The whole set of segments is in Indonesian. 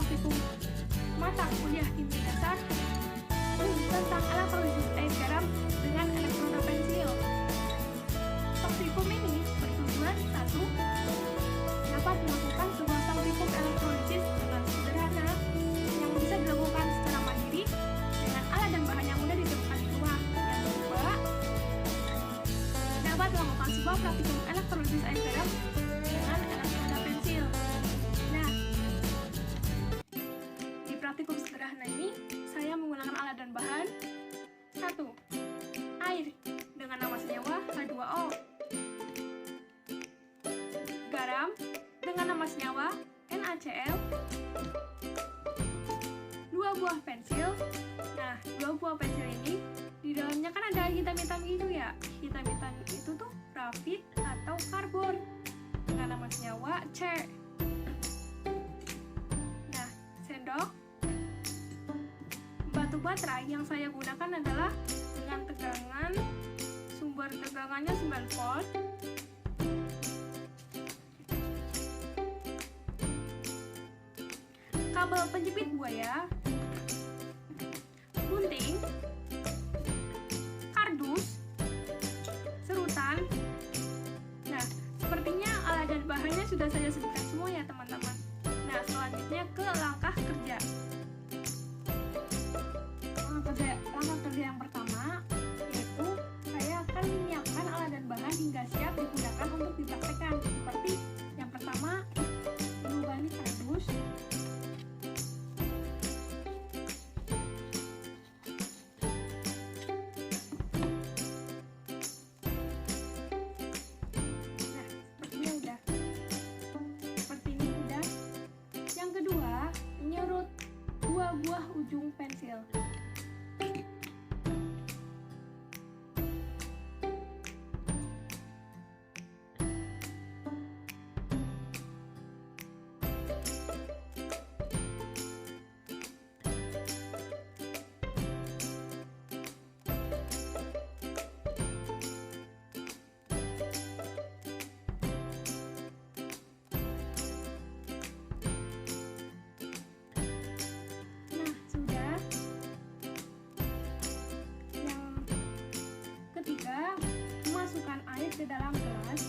praktikum mata kuliah kimia dasar tentang elektrolisis air garam dengan elektroda pensil. Praktikum ini bertujuan satu, dapat melakukan sebuah praktikum elektrolisis dengan sederhana yang bisa dilakukan secara mandiri dengan alat dan bahan yang mudah ditemukan di rumah. Yang kedua, dapat melakukan sebuah praktikum elektrolisis air garam dengan elektroda pensil. Nah, di praktikum sederhana ini saya menggunakan alat dan bahan. 1. Air dengan nama senyawa H2O. Garam dengan nama senyawa NaCl. 2 buah pensil. Nah, 2 buah pensil ini di dalamnya kan ada hitam-hitam gitu ya. Hitam-hitam itu tuh grafit atau karbon dengan nama senyawa C. Nah, sendok. Batu baterai yang saya gunakan adalah dengan tegangan, sumber tegangannya 9 volt. Kabel penjepit buaya, gunting, kardus, serutan. Nah, sepertinya alat dan bahannya sudah saya sebutkan semua ya teman-teman. Nah, selanjutnya ke langkah kerja. Langkah kerja yang pertama yaitu saya akan menyiapkan alat dan bahan hingga siap digunakan untuk dipraktekkan. Seperti yang pertama, melubani kardus. Nah, sepertinya udah. Seperti ini udah. Yang kedua, menyerut 2 buah ujung pensil. Nah, sudah. Yang ketiga, masukkan air ke dalam gelas.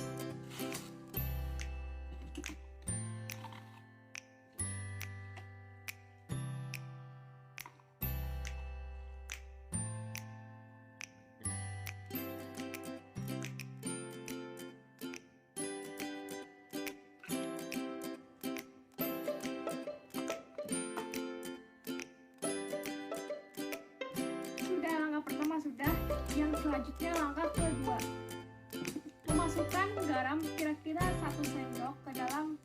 Sudah, langkah pertama sudah. Yang selanjutnya langkah kedua, memasukkan garam kira-kira 1 sendok ke dalam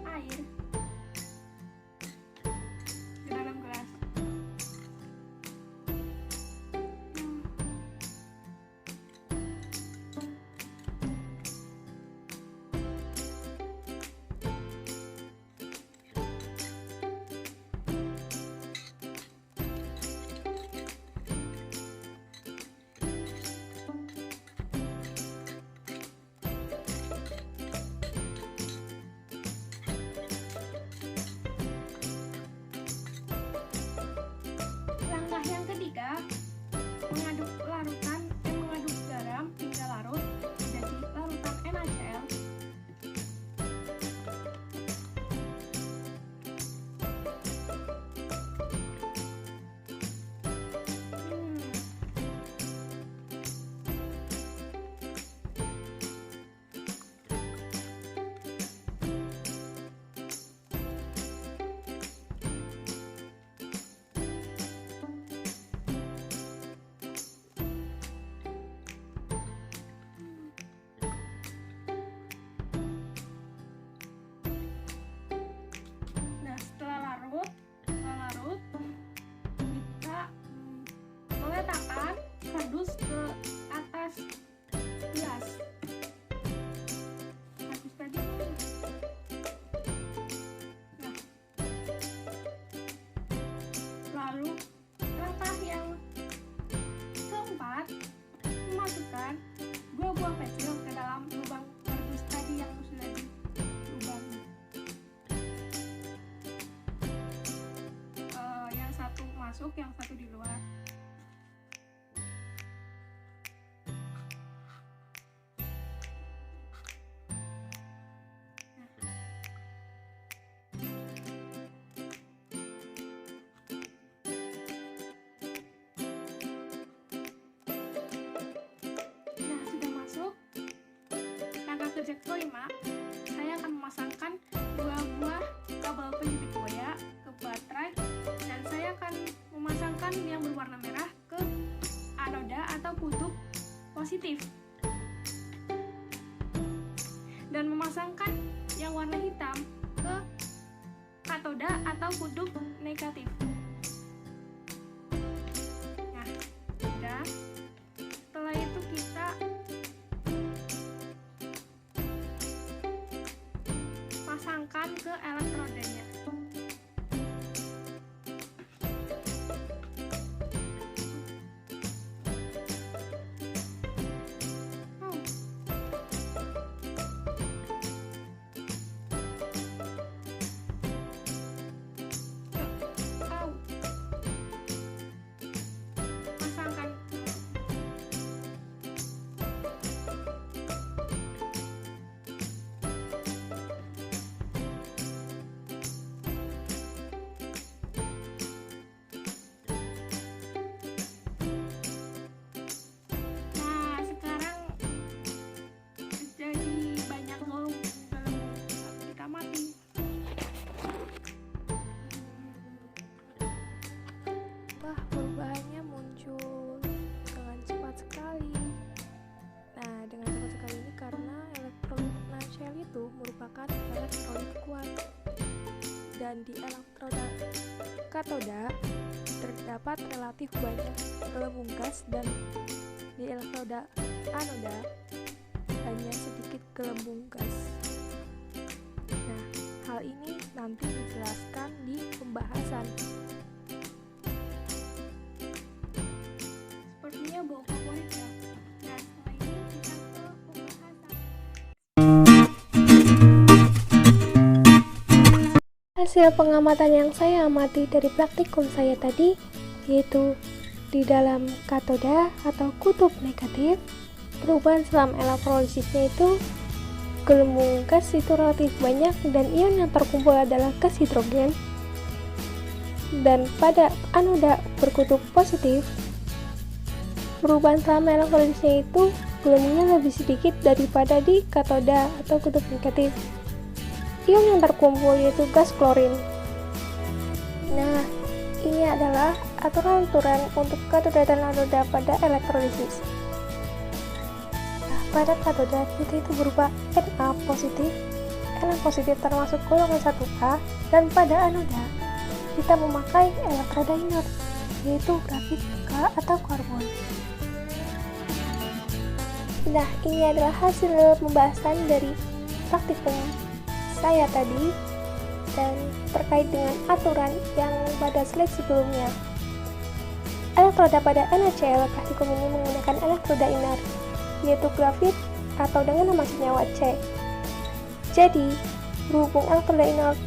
air ke dalam gelas. Langkah yang ketiga, mengaduk garam hingga larut jadi larutan NaCl. masuk, yang satu di luar. Kerja kelima, saya akan memasangkan dua buah kabel penjepit boya ke baterai, dan saya akan memasangkan yang berwarna merah ke anoda atau kutub positif, dan memasangkan yang warna hitam ke katoda atau kutub negatif. Nah, sudah. Setelah itu kita pasangkan ke elektrodanya. Pasangkan. Perubahannya muncul dengan cepat sekali. Nah, dengan cepat sekali ini karena elektrolit NaCl itu merupakan elektrolit kuat, dan di elektroda katoda terdapat relatif banyak gelembung gas, dan di elektroda anoda hanya sedikit gelembung gas. Nah, hal ini nanti dijelaskan di pembahasan. Bawa favorit ya. Nah, setelah ini kita ke pembahasan. Hasil pengamatan yang saya amati dari praktikum saya tadi, yaitu di dalam katoda atau kutub negatif, perubahan selama elektrolitisnya itu gelembung gas itu relatif banyak, dan ion yang terkumpul adalah gas hidrogen. Dan pada anoda berkutub positif, perubahan selama elektrolitisnya itu gelembungnya lebih sedikit daripada di katoda atau kutub negatif. Ion yang terkumpul yaitu gas klorin. Nah, ini adalah aturan-aturan untuk katoda dan anoda pada elektrolisis. Nah, pada katoda kita itu berupa Na positif. Na positif termasuk golongan 1A, dan pada anoda kita memakai elektroda inert, yaitu grafit atau karbon. Nah, ini adalah hasil pembahasan dari praktikum saya tadi, dan terkait dengan aturan yang pada slide sebelumnya. Elektroda pada NaCl praktikum ini menggunakan elektroda inert, yaitu grafit atau dengan nama senyawa C. Jadi, berhubung elektroda inert,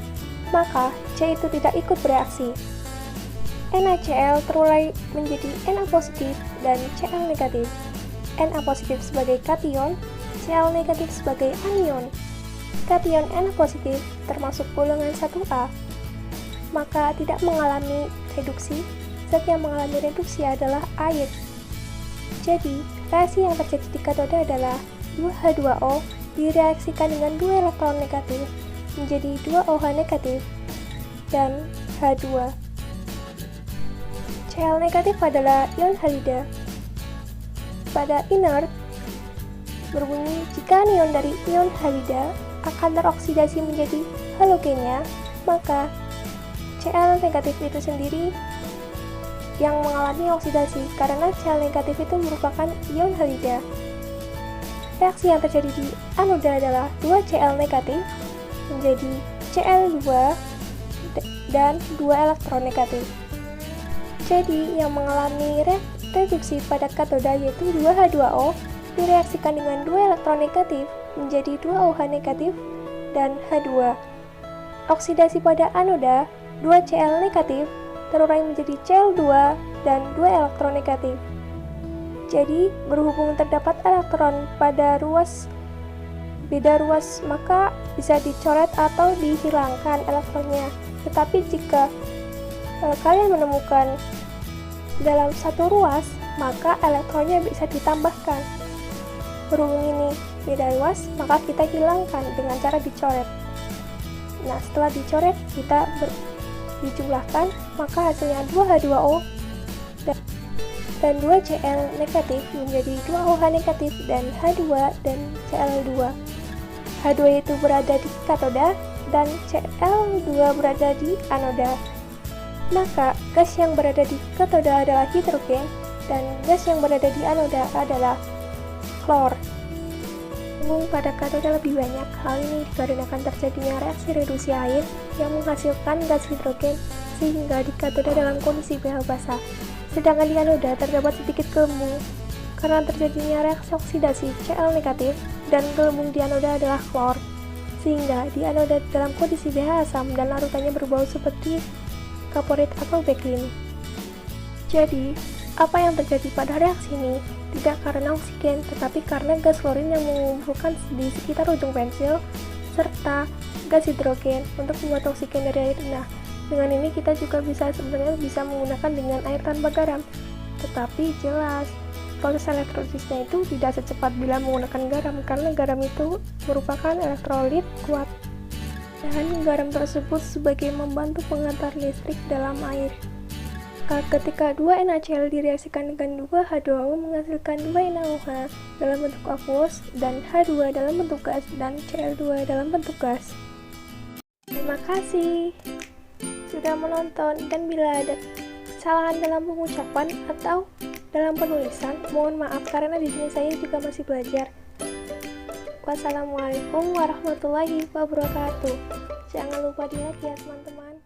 maka C itu tidak ikut bereaksi. NaCl terurai menjadi Na positif dan Cl negatif. Na positif sebagai kation, Cl negatif sebagai anion. Kation Na positif termasuk golongan 1A, maka tidak mengalami reduksi. Zat yang mengalami reduksi adalah air. Jadi, reaksi yang terjadi di katoda adalah 2H2O direaksikan dengan 2 elektron negatif menjadi 2OH negatif dan H2. Cl negatif adalah ion halida. Pada inert, berbunyi jika anion dari ion halida akan teroksidasi menjadi halogenya, maka Cl negatif itu sendiri yang mengalami oksidasi karena Cl negatif itu merupakan ion halida. Reaksi yang terjadi di anoda adalah 2 Cl negatif menjadi Cl2 dan 2 elektron negatif. Jadi yang mengalami reduksi pada katoda yaitu 2H2O direaksikan dengan 2 elektron negatif menjadi 2OH negatif dan H2. Oksidasi pada anoda 2Cl negatif terurai menjadi Cl2 dan 2 elektron negatif. Jadi, berhubung terdapat elektron pada beda ruas, maka bisa dicoret atau dihilangkan elektronnya. Tetapi jika kalian menemukan dalam satu ruas, maka elektronnya bisa ditambahkan. Berhubung ini beda ruas, maka kita hilangkan dengan cara dicoret. Nah, setelah dicoret, kita dijumlahkan, maka hasilnya 2H2O dan 2Cl negatif menjadi 2OH negatif dan H2 dan Cl2. H2 itu berada di katoda dan Cl2 berada di anoda. Maka gas yang berada di katoda adalah hidrogen dan gas yang berada di anoda adalah klor. Namun pada katoda lebih banyak. Hal ini dikarenakan terjadinya reaksi reduksi air yang menghasilkan gas hidrogen sehingga di katoda dalam kondisi pH basa. Sedangkan di anoda terdapat sedikit gelembung karena terjadinya reaksi oksidasi Cl negatif dan gelembung di anoda adalah klor, sehingga di anoda dalam kondisi pH asam dan larutannya berbau seperti kaporit atau bakelin. Jadi, apa yang terjadi pada reaksi ini tidak karena oksigen, tetapi karena gas klorin yang mengumpulkan di sekitar ujung pensil serta gas hidrogen untuk membuat oksigen dari air. Nah, dengan ini kita juga sebenarnya bisa menggunakan dengan air tanpa garam. Tetapi jelas proses elektrosisnya itu tidak secepat bila menggunakan garam karena garam itu merupakan elektrolit kuat. Dan garam tersebut sebagai membantu pengantar listrik dalam air. Ketika 2 NaCl direaksikan dengan 2 H2O menghasilkan 2 NaOH dalam bentuk aqueous dan H2 dalam bentuk gas dan Cl2 dalam bentuk gas. Terima kasih sudah menonton, dan bila ada kesalahan dalam pengucapan atau dalam penulisan, mohon maaf karena di sini saya juga masih belajar. Wassalamualaikum warahmatullahi wabarakatuh. Jangan lupa di like ya teman-teman.